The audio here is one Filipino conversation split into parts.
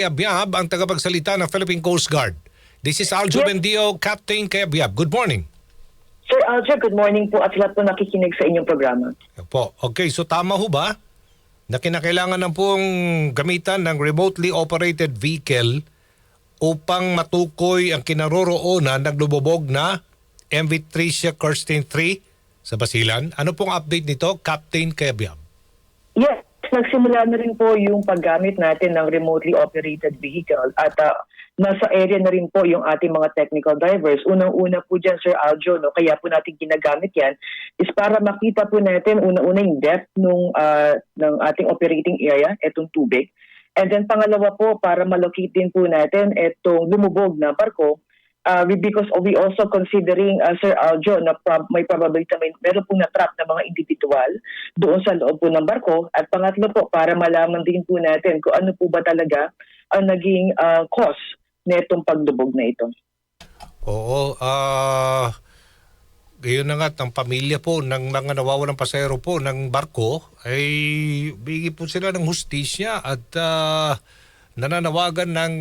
Abiab, ang tagapagsalita ng Philippine Coast Guard. This is Aljo Yes. Bendio, Captain Abiab. Good morning. Sir Aljo, good morning po at lahat po nakikinig sa inyong programa. Po. Okay, so tama ho ba na kinakailangan na pong gamitan ng remotely operated vehicle upang matukoy ang kinaroroonan ng lumubog na MV Tricia Kirsten 3 sa Basilan? Ano pong update nito, Captain Abiab? Yes, nagsimula na rin po yung paggamit natin ng remotely operated vehicle at nasa area na rin po yung ating mga technical divers. Unang-una po dyan, Sir Aljo, no, kaya po natin ginagamit yan is para makita po natin unang-una yung depth ng ating operating area, etong tubig. And then pangalawa po, para malocate din po natin etong lumubog na barko because we also considering, Sir Aljo, na may probability na meron pong na-trap na mga individual doon sa loob po ng barko. At pangatlo po, para malaman din po natin kung ano po ba talaga ang naging cause netong pagdubog na ito. Oo, gayon na nga, ang pamilya po ng mga nawawalang pasahero po ng barko ay bigay po sila ng hustisya at nananawagan ng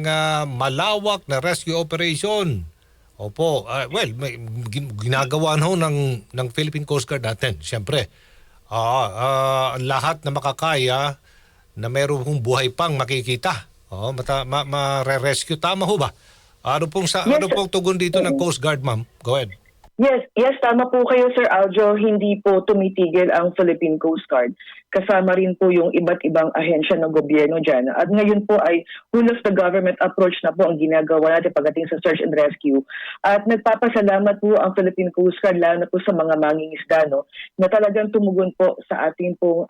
malawak na rescue operation. Opo, ginagawa ho ng Philippine Coast Guard natin. Siyempre, lahat na makakaya na mayroong buhay pang makikita. Ma-rescue. Tama ho ba? Ano pong tugon dito ng Coast Guard, ma'am? Go ahead. Yes, tama po kayo, Sir Aljo. Hindi po tumitigil ang Philippine Coast Guard. Kasama rin po yung iba't ibang ahensya ng gobyerno dyan. At ngayon po ay whole of the government approach na po ang ginagawa natin pagdating sa search and rescue. At nagpapasalamat po ang Philippine Coast Guard, lalo na po sa mga mangingisda, no, na talagang tumugon po sa ating pong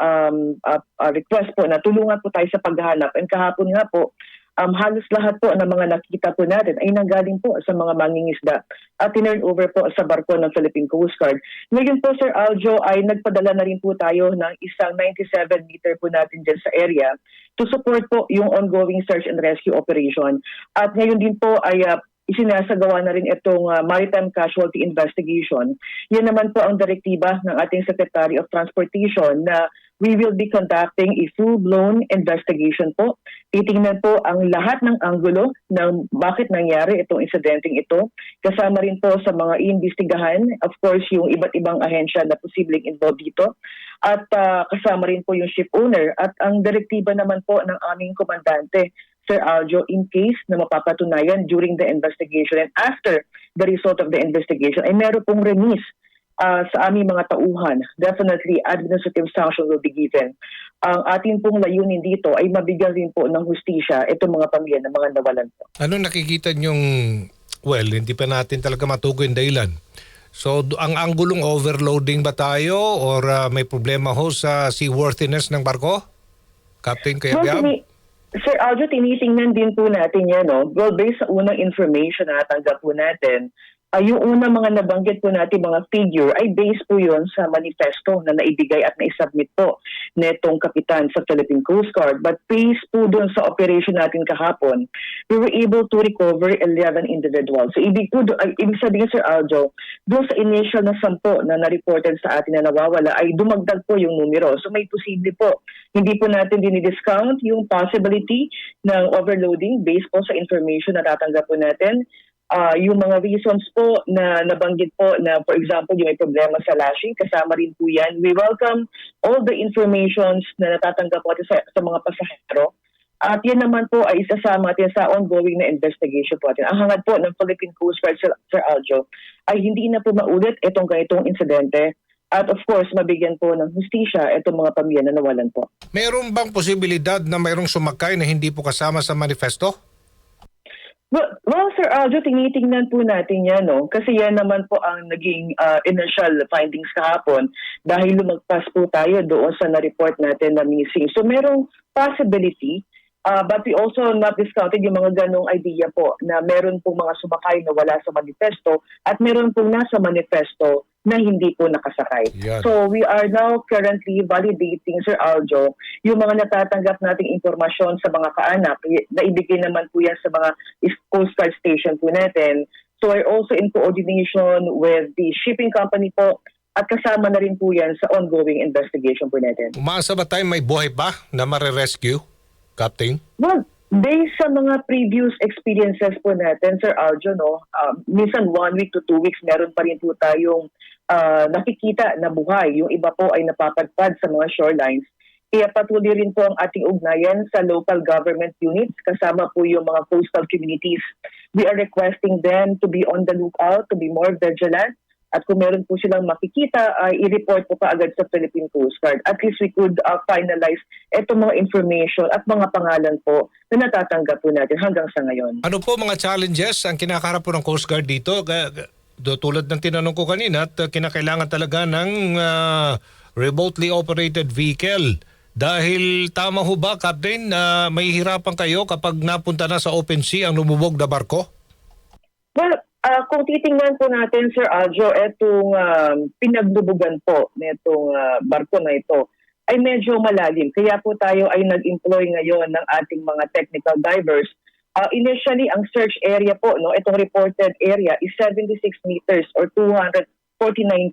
request po na tulungan po tayo sa paghahanap. And kahapon nga po, halos lahat po ng mga nakita po natin ay nanggaling po sa mga mangingisda at tinurn over po sa barko ng Philippine Coast Guard. Ngayon po, Sir Aljo, ay nagpadala na rin po tayo ng isang 97-meter po natin dyan sa area to support po yung ongoing search and rescue operation. At ngayon din po ay isinasagawa na rin itong maritime casualty investigation. Yan naman po ang direktiba ng ating Secretary of Transportation na we will be conducting a full-blown investigation po. Titingnan po ang lahat ng anggulo ng bakit nangyari itong insidenteng ito. Kasama rin po sa mga iimbestigahan, of course, yung iba't ibang ahensya na posibleng involved dito. At kasama rin po yung ship owner. At ang direktiba naman po ng aming komandante, Sir Aljo, in case na mapapatunayan during the investigation and after the result of the investigation, ay meron pong release sa aming mga tauhan. Definitely, administrative sanction will be given. Ang ating pong layunin dito ay mabigyan rin po ng hustisya itong mga pamilya ng mga nawalan po. Ano nakikita niyong, hindi pa natin talaga matukoy yung dahilan. So, ang anggulong overloading ba tayo or may problema ho sa seaworthiness ng barko? Captain Abiab? Sir Aljo, tinitingnan din po natin yan. No? Well, based sa unang information na natanggap po natin, yung unang mga nabanggit po natin mga figure ay based po yun sa manifesto na naibigay at naisubmit po netong kapitan sa Philippine Coast Guard. But based po dun sa operation natin kahapon, we were able to recover 11 individuals. So ibig sabihin, Sir Aljo, dun sa initial na 10 na na-reported sa atin na nawawala ay dumagdag po yung numero. So may posible po. Hindi po natin dinidiscount yung possibility ng overloading based po sa information na tatanggap po natin. Yung mga reasons po na nabanggit po na, for example, yung may problema sa lashing, kasama rin po yan. We welcome all the informations na natatanggap po sa mga pasahero. At yan naman po ay isasama natin sa ongoing na investigation po natin. Ang hangad po ng Philippine Coast Guard, Sir Aljo, ay hindi na po maulit itong ganitong insidente. At of course, mabigyan po ng hustisya itong mga pamilya na nawalan po. Meron bang posibilidad na mayroong sumakay na hindi po kasama sa manifesto? Well, Sir Aljo, tinitingnan po natin yan, no? Kasi yan naman po ang naging initial findings kahapon dahil lumagpas po tayo doon sa na-report natin na missing. So, merong possibility, but we also not discounted yung mga ganong idea po na meron pong mga sumakay na wala sa manifesto at meron pong nasa manifesto na hindi po nakasakay. Yan. So we are now currently validating, Sir Aljo, yung mga natatanggap nating impormasyon sa mga kaanak na ibigay naman po yan sa mga Coast Guard station po natin. So we're also in coordination with the shipping company po at kasama na rin po yan sa ongoing investigation po natin. Umaasa ba tayo may buhay pa na mare-rescue, Captain? Well, Based sa mga previous experiences po natin, Sir Aljo, no, minsan 1 week to 2 weeks, meron pa rin po tayong nakikita na buhay. Yung iba po ay napapadpad sa mga shorelines. Kaya patuloy rin po ang ating ugnayan sa local government units, kasama po yung mga coastal communities. We are requesting them to be on the lookout, to be more vigilant. At kung meron po silang makikita, i-report po kaagad sa Philippine Coast Guard. At least we could finalize itong mga information at mga pangalan po na natatanggap po natin hanggang sa ngayon. Ano po mga challenges ang kinakaharap po ng Coast Guard dito? Tulad ng tinanong ko kanina, at kinakailangan talaga ng remotely operated vehicle. Dahil tama ho ba, Captain, may hirapan kayo kapag napunta na sa open sea ang lumubog na barko? Well, kung titingnan po natin, Sir Aljo, itong pinaglubugan po nitong barko na ito ay medyo malalim. Kaya po tayo ay nag-employ ngayon ng ating mga technical divers. Initially, ang search area po, no, itong reported area is 76 meters or 249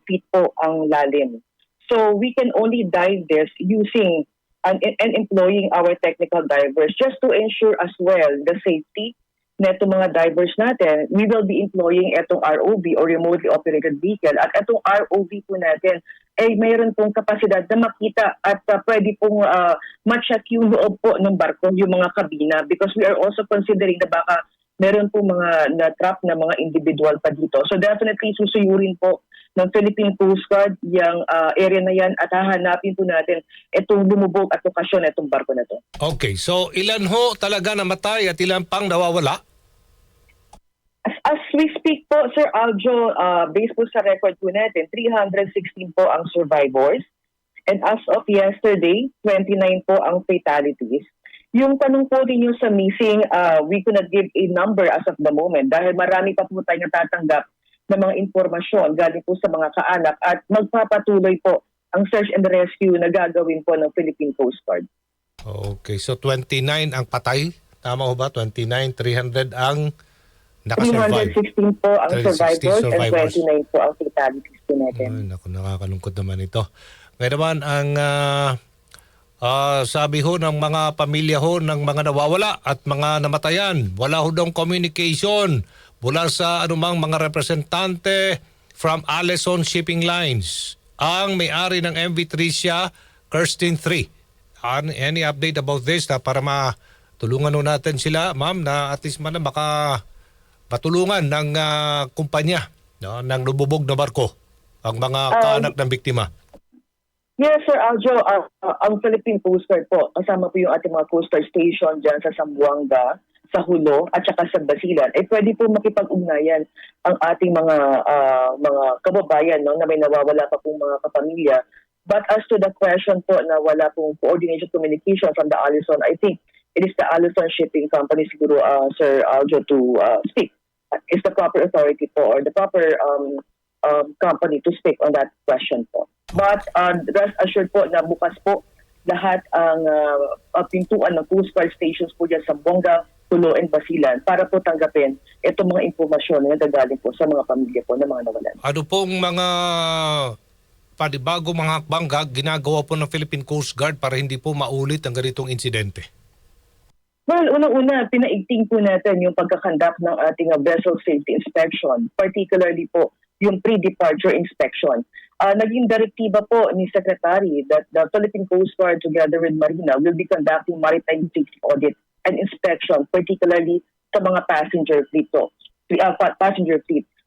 feet po ang lalim. So we can only dive this using and employing our technical divers just to ensure as well the safety na itong mga divers natin. We will be employing itong ROV or remotely operated vehicle. At itong ROV po natin ay mayroon pong kapasidad na makita at pwede pong ma-check yung loob po ng barko, yung mga kabina, because we are also considering na baka meron po mga na-trap na mga individual pa dito. So definitely susuyurin po ng Philippine Coast Guard yung area na yan at hahanapin po natin itong lumubog at lokasyon na itong barko na ito. Okay, so ilan ho talaga namatay at ilan pang nawawala? As we speak po, Sir Aljo, based po sa record po natin, 316 po ang survivors. And as of yesterday, 29 po ang fatalities. Yung tanong po ninyo sa missing, we cannot give a number as of the moment dahil marami pa po tayong natatanggap ng mga impormasyon galing po sa mga kaanak at magpapatuloy po ang search and rescue na gagawin po ng Philippine Coast Guard. Okay, so 29 ang patay. Tama ho ba? 29, 300 ang nakasurvive. 316 po ang 316 survivors and 29 po ang fatalities po natin. Ay, naku, nakakalungkot naman ito. Ngayon naman, ang sabi ho ng mga pamilya ho ng mga nawawala at mga namatayan, wala ho daw communication mula sa anumang mga representante from Allison Shipping Lines. Ang may-ari ng MV Tricia, Kirsten 3. Any update about this para matulungan ho natin sila, ma'am, na at least man baka patulungan ng kumpanya, no, ng lububog na barko ang mga kaanak ng biktima? Yes, Sir Aljo, ang Philippine Coast Guard po, kasama po yung ating mga coastal station dyan sa Zamboanga, sa Hulo, at saka sa Basilan, pwede po makipag-ugnayan ang ating mga kababayan, no, na may nawawala pa pong mga kapamilya. But as to the question po na wala pong coordination communication from the Allison, I think it is the Allison Shipping Company siguro, Sir Aljo, to speak. Is the proper authority po or the proper company to speak on that question po. But rest assured po na bukas po lahat ang pintuan ng Coast Guard stations po dyan sa Zamboanga, Hulo, and Basilan para po tanggapin itong mga impormasyon na nagagaling po sa mga pamilya po ng mga nawalan. Ano pong mga panibago mga hakbang ginagawa po ng Philippine Coast Guard para hindi po maulit ang ganitong insidente? Well, unang-una, pinaigting po natin yung pagkakandak ng ating vessel safety inspection, particularly po yung pre-departure inspection. Naging direktiba po ni Secretary that the Philippine Coast Guard together with Marina will be conducting maritime safety audit and inspection, particularly sa mga passenger fleet.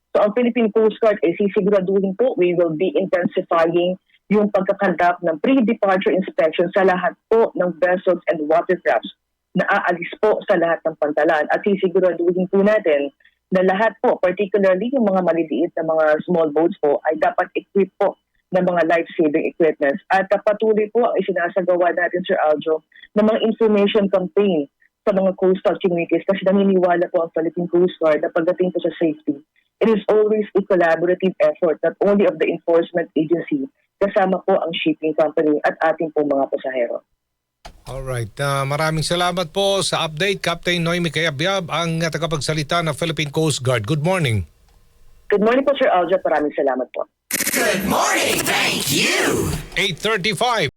So ang Philippine Coast Guard ay sisiguraduhin po we will be intensifying yung pagkakandak ng pre-departure inspection sa lahat po ng vessels and watercrafts na aalis po sa lahat ng pantalan at sisiguraduhin po natin na lahat po, particularly yung mga maliliit na mga small boats po, ay dapat equip po ng mga life-saving equipments. At patuloy po ang isinasagawa natin, Sir Aljo, ng mga information campaign sa mga coastal communities kasi naniniwala po ang Philippine Coast Guard na pagdating po sa safety, it is always a collaborative effort not only of the enforcement agency, kasama po ang shipping company at ating po mga pasahero. Alright, maraming salamat po sa update, Captain Noemi Cayabyab, ang tagapagsalita ng Philippine Coast Guard. Good morning. Good morning po, Sir Aljo. Maraming salamat po. Good morning, thank you. 8:35.